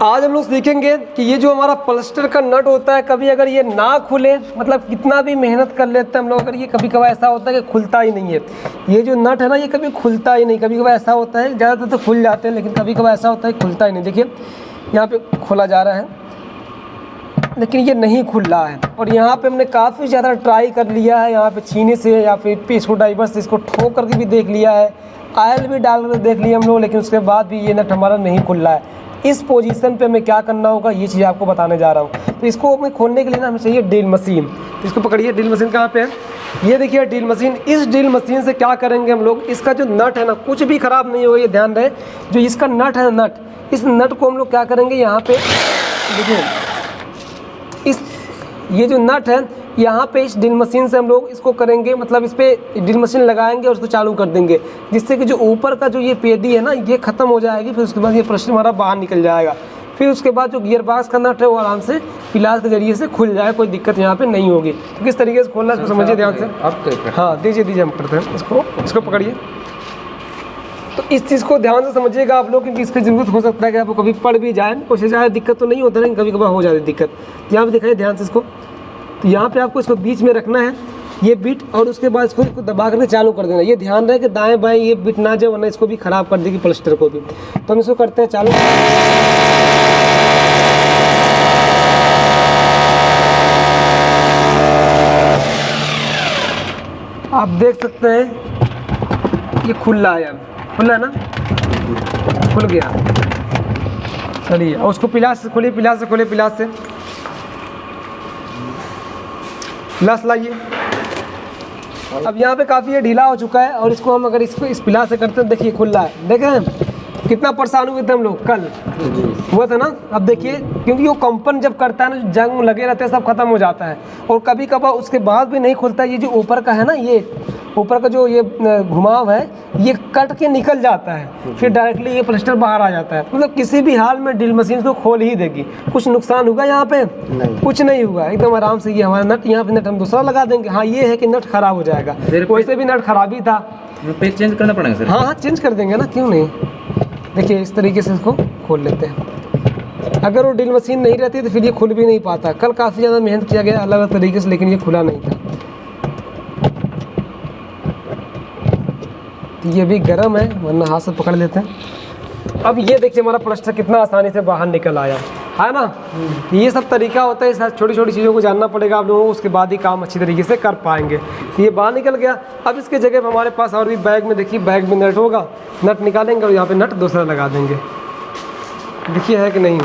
आज हम लोग सीखेंगे कि ये जो हमारा प्लास्टर का नट होता है, कभी अगर ये ना खुले, मतलब कितना भी मेहनत कर लेते हैं हम लोग, अगर ये कभी कभार ऐसा होता है कि खुलता ही नहीं है। ये जो नट है ना, ये कभी खुलता ही नहीं। कभी कभार ऐसा होता है, ज़्यादातर तो खुल जाते हैं, लेकिन कभी कभार ऐसा होता है खुलता ही नहीं। देखिए यहाँ पे खोला जा रहा है, लेकिन ये नहीं खुल रहा है। और यहाँ पे हमने काफ़ी ज़्यादा ट्राई कर लिया है, यहाँ पे छीने से या फिर स्क्रू ड्राइवर से इसको ठोक करके भी देख लिया है, ऑयल भी डाल कर देख लिया हम लोग, लेकिन उसके बाद भी ये नट हमारा नहीं खुल रहा है। इस पोजीशन पे हमें क्या करना होगा, ये चीज़ आपको बताने जा रहा हूँ। तो इसको हमें खोलने के लिए ना हमें चाहिए ड्रिल मशीन। तो इसको पकड़िए, ड्रिल मशीन कहाँ पे है, ये देखिए ड्रिल मशीन। इस ड्रिल मशीन से क्या करेंगे हम लोग, इसका जो नट है ना, कुछ भी ख़राब नहीं हो, ये ध्यान रहे। जो इसका नट है, नट, इस नट को हम लोग क्या करेंगे, यहाँ पे देखिए, इस ये जो नट है यहाँ पे इस ड्रिल मशीन से हम लोग इसको करेंगे, मतलब इस पर ड्रिल मशीन लगाएंगे और उसको चालू कर देंगे, जिससे कि जो ऊपर का जो ये पेदी है ना, ये ख़त्म हो जाएगी। फिर उसके बाद ये प्लास्टर हमारा बाहर निकल जाएगा। फिर उसके बाद जो गियर बॉक्स का नट है वो आराम से पिलास के जरिए से खुल जाए, कोई दिक्कत यहाँ पे नहीं होगी। तो किस तरीके से खोलना है इसको समझिए ध्यान से। हाँ दीजिए हम करते हैं इसको पकड़िए। तो इस चीज़ को ध्यान से समझिएगा आप लोग, क्योंकि इसकी ज़रूरत हो सकता है कि आपको कभी पड़ भी जाए, कोशिश जाए, दिक्कत तो नहीं होता, लेकिन कभी कभार हो जाती है दिक्कत। यहाँ पे दिखाइए ध्यान से इसको। तो यहाँ पे आपको इसको बीच में रखना है, ये बिट, और उसके बाद इसको दबा करके चालू कर देना। ये ध्यान रहे कि दाएं बाएं ये बिट ना जाए, वरना इसको भी ख़राब कर देगी प्लास्टर को भी। तो हम इसको करते हैं चालू। आप देख सकते हैं ये खुला है, अब खुला है ना, खुल गया। चलिए, और उसको पिलास से खोलिए, पिलास से खोलिए, पिलास से पिलास लाइए। अब यहाँ पे काफ़ी ये ढीला हो चुका है, और इसको हम अगर इसको इस पिलास से करते हैं, देखिए खुल रहा है। देख रहे हैं कितना परेशान हुए थे हम लोग कल, हुआ था ना। अब देखिए, क्योंकि वो कंपन जब करता है ना, जंग लगे रहते हैं, सब खत्म हो जाता है। और कभी कभार उसके बाद भी नहीं खुलता। ये जो ऊपर का है ना, ये ऊपर का जो ये घुमाव है, ये कट के निकल जाता है, फिर डायरेक्टली ये प्लास्टर बाहर आ जाता है। मतलब किसी भी हाल में ड्रिल मशीन को खोल ही देगी। कुछ नुकसान होगा यहाँ पे? नहीं, कुछ नहीं हुआ, एकदम आराम से। ये हमारा नट, यहाँ पे नट हम दूसरा लगा देंगे। हाँ ये है कि नट खराब हो जाएगा, वैसे भी नट खराब ही था, चेंज करना पड़ेगा सर। हाँ चेंज कर देंगे ना, क्यों नहीं। देखिए इस तरीके से इसको खोल लेते हैं। अगर वो ड्रिल मशीन नहीं रहती तो फिर ये खुल भी नहीं पाता। कल काफ़ी ज़्यादा मेहनत किया गया अलग अलग तरीके से, लेकिन ये खुला नहीं था। ये भी गर्म है, वरना हाथ से पकड़ लेते हैं। अब ये देखिए हमारा प्लास्टर कितना आसानी से बाहर निकल आया है ना। ये सब तरीका होता है, छोटी छोटी चीज़ों को जानना पड़ेगा आप लोगों को, उसके बाद ही काम अच्छी तरीके से कर पाएंगे। ये बाहर निकल गया। अब इसके जगह पर हमारे पास और भी बैग में, देखिए बैग में नट होगा, नट निकालेंगे और यहाँ पे नट दूसरा लगा देंगे। देखिए है कि नहीं।